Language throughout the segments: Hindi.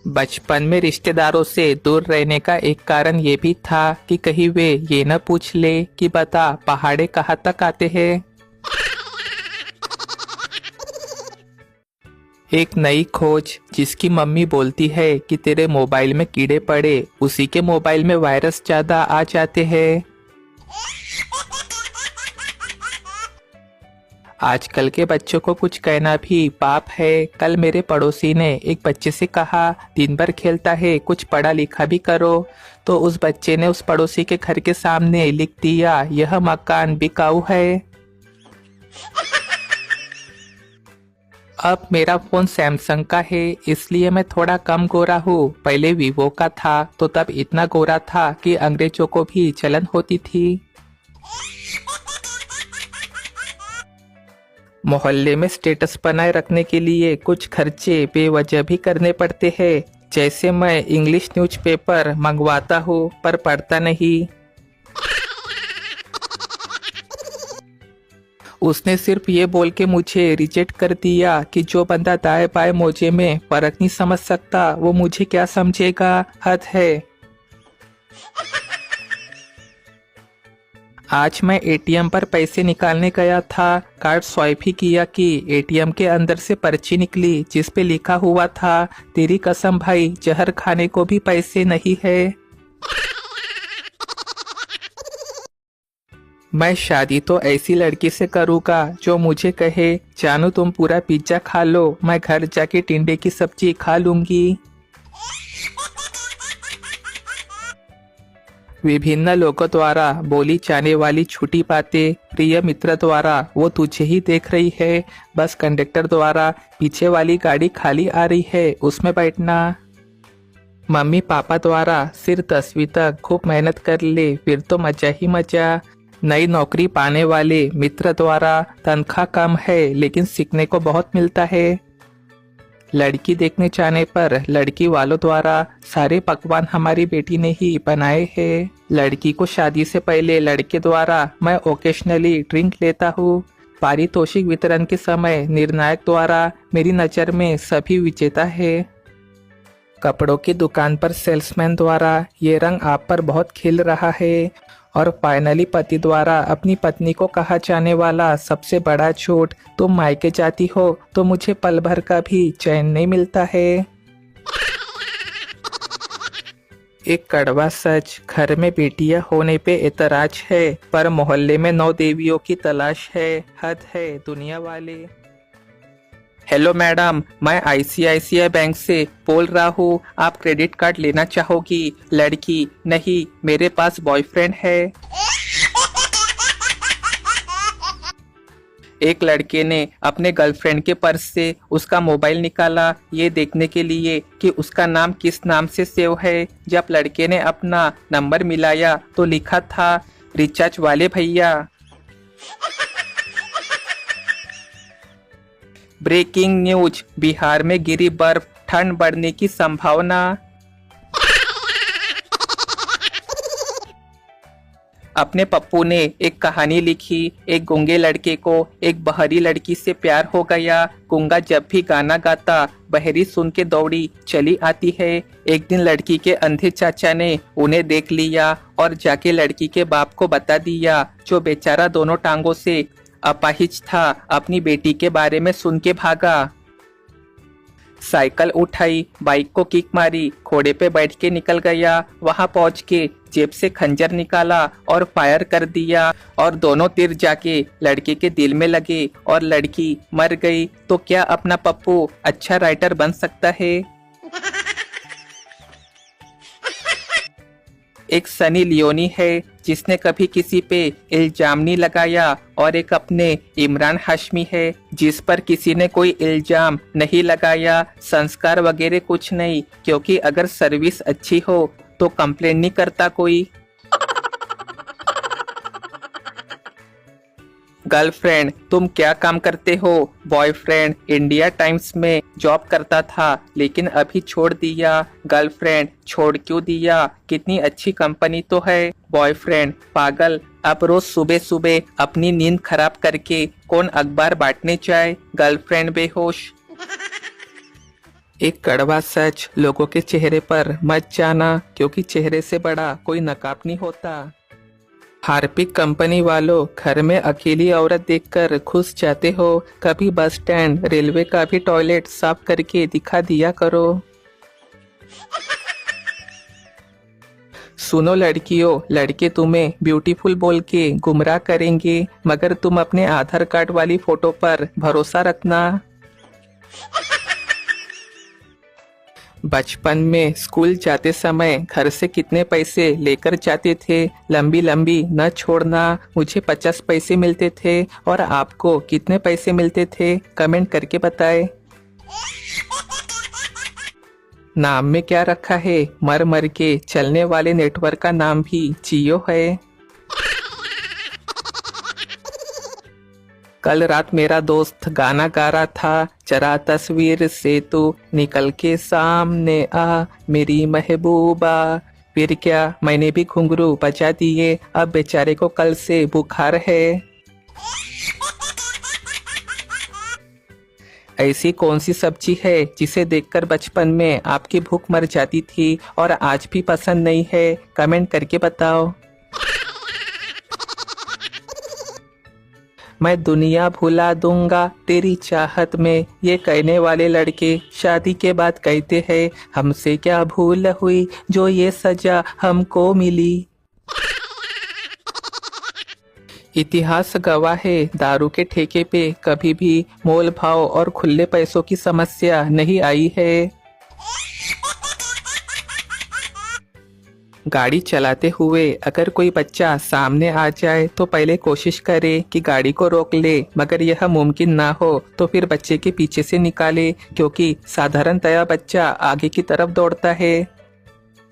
बचपन में रिश्तेदारों से दूर रहने का एक कारण ये भी था कि कहीं वे ये न पूछ ले कि बता पहाड़े कहाँ तक आते हैं। एक नई खोज जिसकी मम्मी बोलती है कि तेरे मोबाइल में कीड़े पड़े उसी के मोबाइल में वायरस ज्यादा आ जाते हैं। आजकल के बच्चों को कुछ कहना भी पाप है। कल मेरे पड़ोसी ने एक बच्चे से कहा दिन भर खेलता है कुछ पढ़ा लिखा भी करो, तो उस बच्चे ने उस पड़ोसी के घर के सामने लिख दिया यह मकान बिकाऊ है। अब मेरा फोन सैमसंग का है इसलिए मैं थोड़ा कम गोरा हूँ। पहले वीवो का था तो तब इतना गोरा था कि अंग्रेजों को भी जलन होती थी। मोहल्ले में स्टेटस बनाए रखने के लिए कुछ खर्चे बेवजह भी करने पड़ते हैं। जैसे मैं इंग्लिश न्यूज़पेपर मंगवाता हूँ पर पढ़ता नहीं। उसने सिर्फ ये बोल के मुझे रिजेक्ट कर दिया कि जो बंदा दाएं बाएं मोजे में फर्क नहीं समझ सकता वो मुझे क्या समझेगा। हद है। आज मैं एटीएम पर पैसे निकालने गया था। कार्ड स्वाइप ही किया कि एटीएम के अंदर से पर्ची निकली जिस पे लिखा हुआ था तेरी कसम भाई जहर खाने को भी पैसे नहीं है। मैं शादी तो ऐसी लड़की से करूँगा जो मुझे कहे जानू तुम पूरा पिज्जा खा लो, मैं घर जाके टिंडे की सब्जी खा लूंगी। विभिन्न लोगों द्वारा बोली जाने वाली छोटी बातें। प्रिय मित्र द्वारा वो तुझे ही देख रही है, बस कंडक्टर द्वारा पीछे वाली गाड़ी खाली आ रही है उसमें बैठना। मम्मी पापा द्वारा सिर 10वीं तक खूब मेहनत कर ले फिर तो मजा ही मजा। नई नौकरी पाने वाले मित्र द्वारा तनख्वाह कम है लेकिन सीखने को बहुत मिलता है। लड़की देखने जाने पर लड़की वालों द्वारा सारे पकवान हमारी बेटी ने ही बनाए हैं। लड़की को शादी से पहले लड़के द्वारा मैं ओकेशनली ड्रिंक लेता हूँ। पारितोषिक वितरण के समय निर्णायक द्वारा मेरी नज़र में सभी विजेता है। कपड़ों की दुकान पर सेल्समैन द्वारा ये रंग आप पर बहुत खिल रहा है। और फाइनली पति द्वारा अपनी पत्नी को कहा जाने वाला सबसे बड़ा झूठ तुम मायके जाती हो तो मुझे पल भर का भी चैन नहीं मिलता है। एक कड़वा सच, घर में बेटियां होने पे एतराज है पर मोहल्ले में 9 देवियों की तलाश है। हद है दुनिया वाले। हेलो मैडम, मैं आईसीआईसीआई बैंक से बोल रहा हूँ, आप क्रेडिट कार्ड लेना चाहोगी? लड़की नहीं, मेरे पास बॉयफ्रेंड है। एक लड़के ने अपने गर्लफ्रेंड के पर्स से उसका मोबाइल निकाला ये देखने के लिए कि उसका नाम किस नाम से सेव है। जब लड़के ने अपना नंबर मिलाया तो लिखा था रिचार्ज वाले भैया। ब्रेकिंग न्यूज, बिहार में गिरी बर्फ, ठंड बढ़ने की संभावना। अपने पप्पू ने एक कहानी लिखी। एक गूंगे लड़के को एक बहरी लड़की से प्यार हो गया। गूंगा जब भी गाना गाता बहरी सुन के दौड़ी चली आती है। एक दिन लड़की के अंधे चाचा ने उन्हें देख लिया और जाके लड़की के बाप को बता दिया जो बेचारा दोनों टांगों से अपाहिज था, अपनी बेटी के बारे में सुन के भागा। साइकिल उठाई, बाइक को किक मारी, घोड़े पे बैठ के निकल गया। वहां पहुंच के जेब से खंजर निकाला और फायर कर दिया और दोनों तीर जाके लड़के के दिल में लगे और लड़की मर गई। तो क्या अपना पप्पू अच्छा राइटर बन सकता है? एक सनी लियोनी है जिसने कभी किसी पे इल्जाम नहीं लगाया और एक अपने इमरान हाशमी है जिस पर किसी ने कोई इल्जाम नहीं लगाया। संस्कार वगैरह कुछ नहीं, क्योंकि अगर सर्विस अच्छी हो तो कंप्लेन नहीं करता कोई। गर्लफ्रेंड तुम क्या काम करते हो? बॉयफ्रेंड इंडिया टाइम्स में जॉब करता था लेकिन अभी छोड़ दिया। गर्लफ्रेंड छोड़ क्यों दिया? कितनी अच्छी कंपनी तो है। बॉयफ्रेंड पागल, अब रोज सुबह सुबह अपनी नींद खराब करके कौन अखबार बांटने जाए। गर्लफ्रेंड बेहोश। एक कड़वा सच, लोगों के चेहरे पर मत जाना क्योंकि चेहरे से बड़ा कोई नकाब नहीं होता। हार्पिक कंपनी वालों, घर में अकेली औरत देखकर खुश जाते हो, कभी बस स्टैंड रेलवे का भी टॉयलेट साफ करके दिखा दिया करो। सुनो लड़कियों, लड़के तुम्हें ब्यूटीफुल बोल के गुमराह करेंगे, मगर तुम अपने आधार कार्ड वाली फोटो पर भरोसा रखना। बचपन में स्कूल जाते समय घर से कितने पैसे लेकर जाते थे? लंबी लंबी न छोड़ना। मुझे 50 पैसे मिलते थे और आपको कितने पैसे मिलते थे? कमेंट करके बताएं। नाम में क्या रखा है? मर मर के चलने वाले नेटवर्क का नाम भी जियो है। कल रात मेरा दोस्त गाना गा रहा था, जरा तस्वीर से तू निकल के सामने आ मेरी महबूबा। फिर क्या, मैंने भी घुंघरू बजा दिए। अब बेचारे को कल से बुखार है। ऐसी कौन सी सब्जी है जिसे देखकर बचपन में आपकी भूख मर जाती थी और आज भी पसंद नहीं है? कमेंट करके बताओ। मैं दुनिया भुला दूंगा तेरी चाहत में, ये कहने वाले लड़के शादी के बाद कहते हैं हमसे क्या भूल हुई जो ये सजा हमको मिली। इतिहास गवाह है, दारू के ठेके पे कभी भी मोल भाव और खुले पैसों की समस्या नहीं आई है। गाड़ी चलाते हुए अगर कोई बच्चा सामने आ जाए तो पहले कोशिश करे कि गाड़ी को रोक ले, मगर यह मुमकिन ना हो तो फिर बच्चे के पीछे से निकाले, क्योंकि साधारणतया बच्चा आगे की तरफ दौड़ता है।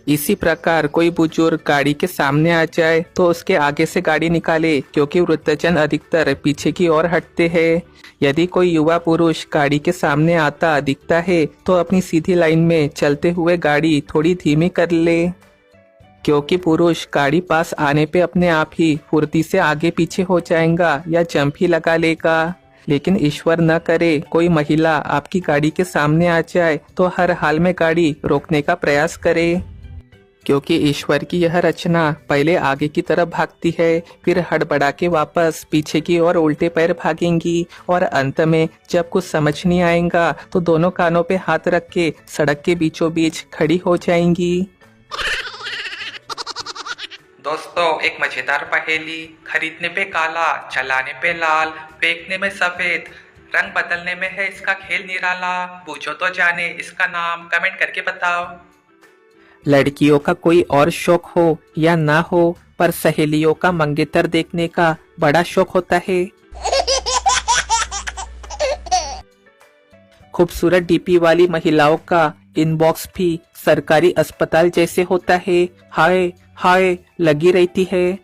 इसी प्रकार कोई बुजुर्ग गाड़ी के सामने आ जाए तो उसके आगे से गाड़ी निकाले, क्योंकि वृद्धजन अधिकतर पीछे की ओर हटते हैं। यदि कोई युवा पुरुष गाड़ी के सामने आता दिखता है तो अपनी सीधी लाइन में चलते हुए गाड़ी थोड़ी धीमी कर ले, क्योंकि पुरुष गाड़ी पास आने पे अपने आप ही फुर्ती से आगे पीछे हो जाएगा या जंप ही लगा लेगा। लेकिन ईश्वर न करे कोई महिला आपकी गाड़ी के सामने आ जाए तो हर हाल में गाड़ी रोकने का प्रयास करे, क्योंकि ईश्वर की यह रचना पहले आगे की तरफ भागती है, फिर हड़बड़ा के वापस पीछे की ओर उल्टे पैर भागेंगी और अंत में जब कुछ समझ नहीं आएगा तो दोनों कानों पे हाथ रख के सड़क के बीचों बीच खड़ी हो जाएंगी। दोस्तों, एक मजेदार पहेली। खरीदने पे काला, चलाने पे लाल, फेंकने में सफेद, रंग बदलने में है इसका खेल निराला। पूछो तो जाने इसका नाम, कमेंट करके बताओ। लड़कियों का कोई और शौक हो या ना हो, पर सहेलियों का मंगेतर देखने का बड़ा शौक होता है। खूबसूरत डीपी वाली महिलाओं का इनबॉक्स भी सरकारी अस्पताल जैसे होता है। हाय हाय लगी रहती है।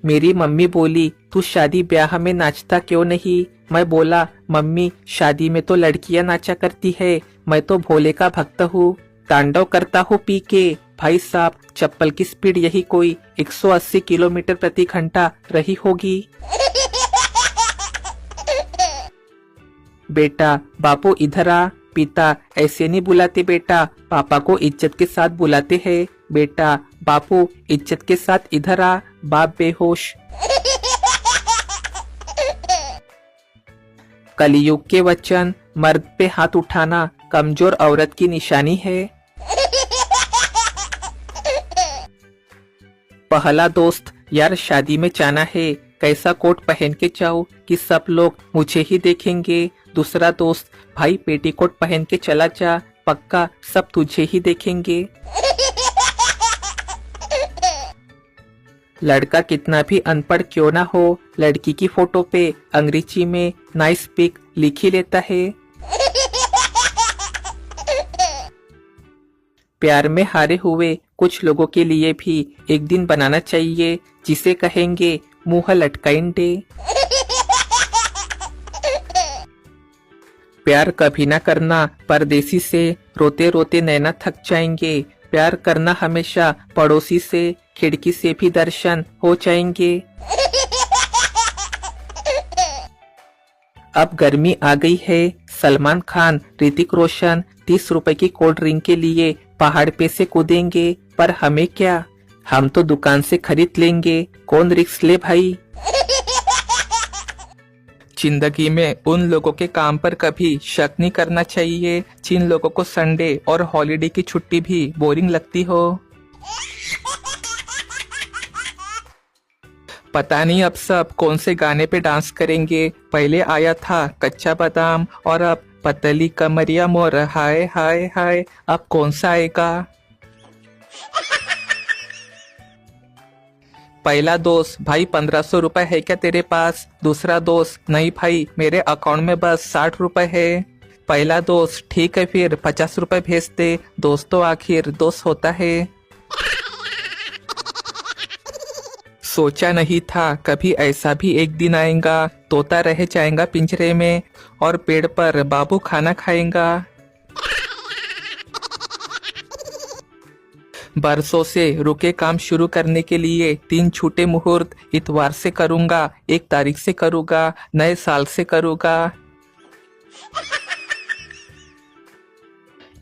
मेरी मम्मी बोली तू शादी ब्याह में नाचता क्यों नहीं? मैं बोला मम्मी शादी में तो लड़कियां नाचा करती है, मैं तो भोले का भक्त हूँ, तांडव करता हूँ पी के। भाई साहब, चप्पल की स्पीड यही कोई 180 किलोमीटर प्रति घंटा रही होगी। बेटा बापू इधर आ। पिता ऐसे नहीं बुलाते बेटा, पापा को इज्जत के साथ बुलाते हैं। बेटा बापू इज्जत के साथ इधर आ। बाप बेहोश। कलयुग के वचन, मर्द पे हाथ उठाना कमजोर औरत की निशानी है। पहला दोस्त, यार शादी में जाना है, कैसा कोट पहन के जाऊं कि सब लोग मुझे ही देखेंगे। दूसरा दोस्त, भाई पेटीकोट पहन के चला जा, पक्का सब तुझे ही देखेंगे। लड़का कितना भी अनपढ़ क्यों ना हो, लड़की की फोटो पे अंग्रेजी में नाइस पिक लिख ही लेता है। प्यार में हारे हुए कुछ लोगों के लिए भी एक दिन बनाना चाहिए जिसे कहेंगे मुंह लटकाइन डे। प्यार कभी ना करना परदेसी से, रोते रोते नैना थक जाएंगे। प्यार करना हमेशा पड़ोसी से, खिड़की से भी दर्शन हो जाएंगे। अब गर्मी आ गई है। सलमान खान, ऋतिक रोशन 30 रुपए की कोल्ड ड्रिंक के लिए पहाड़ पे से कूदेंगे, पर हमें क्या, हम तो दुकान से खरीद लेंगे, कौन रिस्क ले भाई। जिंदगी में उन लोगों के काम पर कभी शक नहीं करना चाहिए जिन लोगों को संडे और हॉलिडे की छुट्टी भी बोरिंग लगती हो। पता नहीं अब सब कौन से गाने पे डांस करेंगे। पहले आया था कच्चा बादाम और अब पतली कमरिया मोर, हाय हाय हाय, अब कौन सा आएगा। पहला दोस्त, भाई 1500 रुपए है क्या तेरे पास। दूसरा दोस्त, नहीं भाई मेरे अकाउंट में बस 60 रुपए है। पहला दोस्त, ठीक है फिर 50 रुपए भेज दे। दोस्त तो आखिर दोस्त होता है। सोचा नहीं था कभी ऐसा भी एक दिन आएगा। तोता रह जाएगा पिंजरे में और पेड़ पर बाबू खाना खाएगा। बरसों से रुके काम शुरू करने के लिए 3 छूटे मुहूर्त, इतवार से करूंगा, 1 तारीख से करूंगा, नए साल से करूंगा।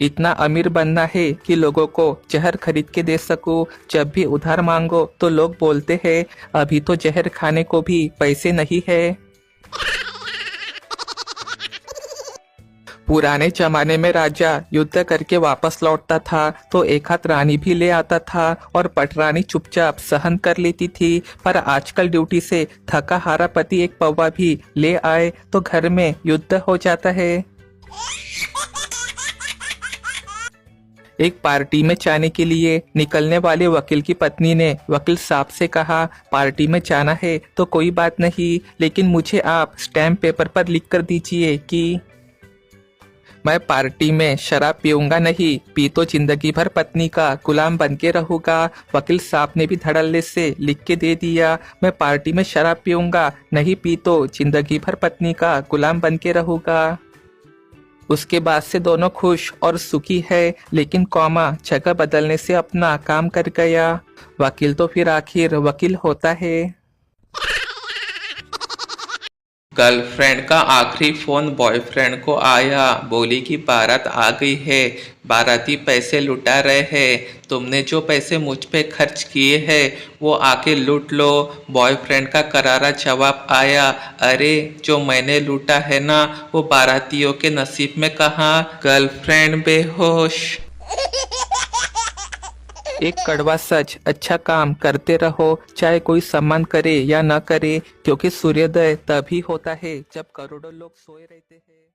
इतना अमीर बनना है कि लोगों को जहर खरीद के दे सकूं। जब भी उधार मांगो तो लोग बोलते हैं अभी तो जहर खाने को भी पैसे नहीं है। पुराने जमाने में राजा युद्ध करके वापस लौटता था तो एक हाथ रानी भी ले आता था और पटरानी चुपचाप सहन कर लेती थी। पर आजकल ड्यूटी से थका हारा पति एक पौवा भी ले आए तो घर में युद्ध हो जाता है। एक पार्टी में जाने के लिए निकलने वाले वकील की पत्नी ने वकील साहब से कहा, पार्टी में जाना है तो कोई बात नहीं, लेकिन मुझे आप स्टैम्प पेपर पर लिख कर दीजिए कि मैं पार्टी में शराब पीऊंगा नहीं, पी तो जिंदगी भर पत्नी का गुलाम बन के रहूंगा। वकील साहब ने भी धड़ल्ले से लिख के दे दिया, मैं पार्टी में शराब पीऊंगा नहीं, पी तो जिंदगी भर पत्नी का गुलाम बन के रहूंगा। उसके बाद से दोनों खुश और सुखी है, लेकिन कौमा जगह बदलने से अपना काम कर गया। वकील तो फिर आखिर वकील होता है। गर्लफ्रेंड का आखिरी फोन बॉयफ्रेंड को आया, बोली कि बारात आ गई है, बाराती पैसे लुटा रहे हैं, तुमने जो पैसे मुझ पे खर्च किए हैं वो आके लूट लो। बॉयफ्रेंड का करारा जवाब आया, अरे जो मैंने लूटा है ना वो बारातियों के नसीब में कहाँ। गर्लफ्रेंड बेहोश। एक कड़वा सच, अच्छा काम करते रहो चाहे कोई सम्मान करे या न करे, क्योंकि सूर्योदय तभी होता है जब करोड़ों लोग सोए रहते हैं।